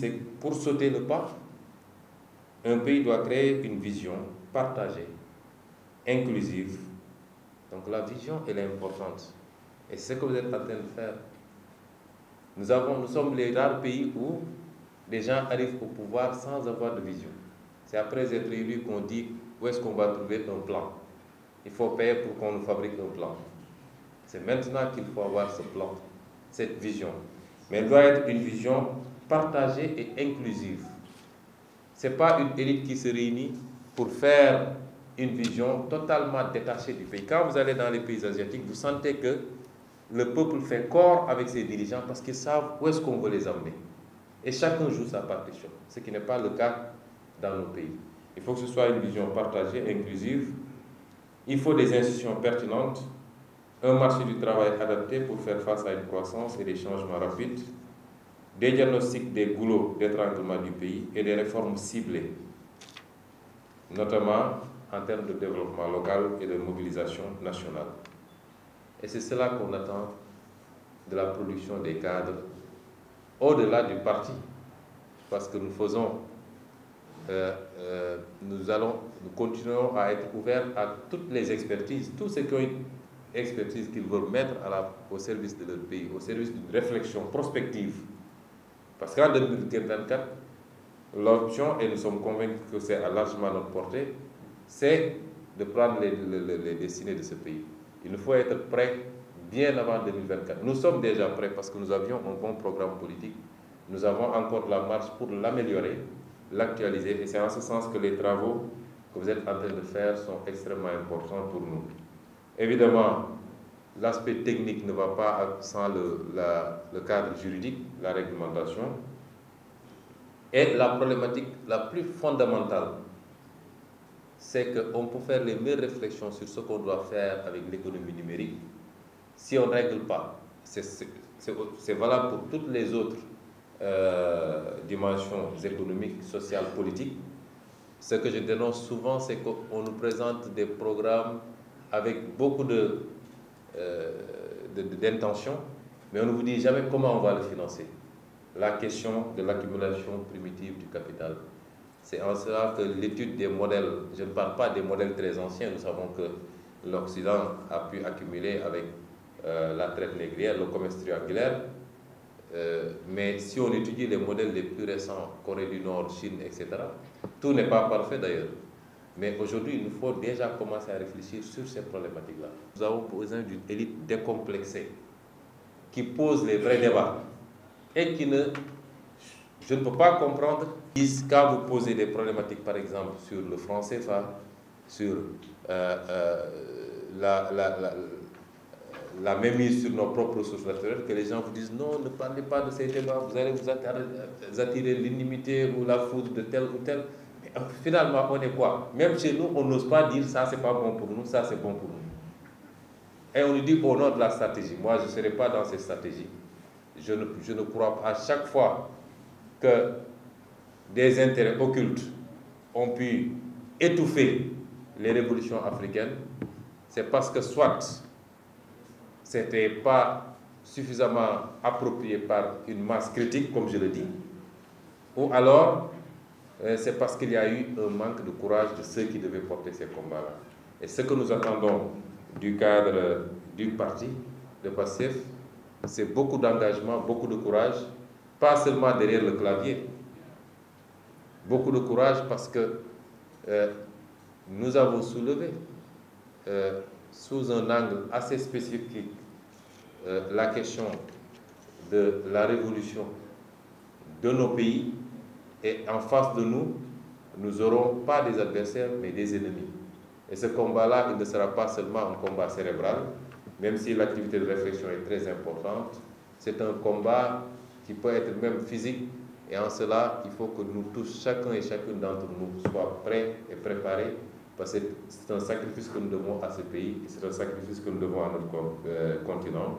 c'est que pour sauter le pas, un pays doit créer une vision partagée, inclusive. Donc la vision, elle est importante. Et c'est ce que vous êtes en train de faire. Nous sommes les rares pays où les gens arrivent au pouvoir sans avoir de vision. C'est après être élu qu'on dit où est-ce qu'on va trouver un plan. Il faut payer pour qu'on nous fabrique un plan. C'est maintenant qu'il faut avoir ce plan, cette vision. Mais elle doit être une vision partagée et inclusive. Ce n'est pas une élite qui se réunit pour faire une vision totalement détachée du pays. Quand vous allez dans les pays asiatiques, vous sentez que le peuple fait corps avec ses dirigeants parce qu'ils savent où est-ce qu'on veut les emmener. Et chacun joue sa partition, ce qui n'est pas le cas dans nos pays. Il faut que ce soit une vision partagée, inclusive. Il faut des institutions pertinentes, un marché du travail adapté pour faire face à une croissance et des changements rapides, des diagnostics des goulots d'étranglement du pays et des réformes ciblées, notamment en termes de développement local et de mobilisation nationale. Et c'est cela qu'on attend de la production des cadres, au-delà du parti, parce que nous continuerons à être ouverts à toutes les expertises, tous ceux qui ont une expertise qu'ils veulent mettre au service de leur pays, au service d'une réflexion prospective. Parce qu'en 2024, l'option, et nous sommes convaincus que c'est à largement notre portée, c'est de prendre les destinées de ce pays. Il nous faut être prêts bien avant 2024. Nous sommes déjà prêts parce que nous avions un bon programme politique. Nous avons encore la marche pour l'améliorer, l'actualiser. Et c'est en ce sens que les travaux que vous êtes en train de faire sont extrêmement importants pour nous. Évidemment, l'aspect technique ne va pas sans le cadre juridique, la réglementation. Et la problématique la plus fondamentale, c'est qu'on peut faire les meilleures réflexions sur ce qu'on doit faire avec l'économie numérique. Si on ne règle pas, c'est valable pour toutes les autres dimensions économiques, sociales, politiques. Ce que je dénonce souvent, c'est qu'on nous présente des programmes avec beaucoup d'intentions, mais on ne vous dit jamais comment on va le financer. La question de l'accumulation primitive du capital. C'est en cela que l'étude des modèles, je ne parle pas des modèles très anciens, nous savons que l'Occident a pu accumuler avec la traite négrière, le commerce triangulaire, mais si on étudie les modèles les plus récents, Corée du Nord, Chine, etc., tout n'est pas parfait d'ailleurs. Mais aujourd'hui, il nous faut déjà commencer à réfléchir sur ces problématiques-là. Nous avons besoin d'une élite décomplexée, qui pose les vrais débats et qui ne... Je ne peux pas comprendre quand vous posez des problématiques, par exemple, sur le franc CFA, sur la mainmise sur nos propres ressources naturelles, que les gens vous disent non, ne parlez pas de ces débats, vous allez vous attirer l'inimité ou la foudre de tel ou tel. Mais finalement, on est quoi? Même chez nous, on n'ose pas dire ça, c'est pas bon pour nous, ça, c'est bon pour nous. Et on nous dit au nom de la stratégie. Moi, je ne serai pas dans cette stratégie. Je ne crois pas. À chaque fois que des intérêts occultes ont pu étouffer les révolutions africaines, c'est parce que soit ce n'était pas suffisamment approprié par une masse critique, comme je le dis, ou alors c'est parce qu'il y a eu un manque de courage de ceux qui devaient porter ces combats-là. Et ce que nous attendons du cadre du parti, de PASTEF, c'est beaucoup d'engagement, beaucoup de courage, pas seulement derrière le clavier, beaucoup de courage parce que nous avons soulevé sous un angle assez spécifique la question de la révolution de nos pays, et en face de nous, nous n'aurons pas des adversaires mais des ennemis. Et ce combat-là, il ne sera pas seulement un combat cérébral, même si l'activité de réflexion est très importante, c'est un combat qui peut être même physique, et en cela, il faut que nous tous, chacun et chacune d'entre nous, soient prêts et préparés, parce que c'est un sacrifice que nous devons à ce pays, et c'est un sacrifice que nous devons à notre continent.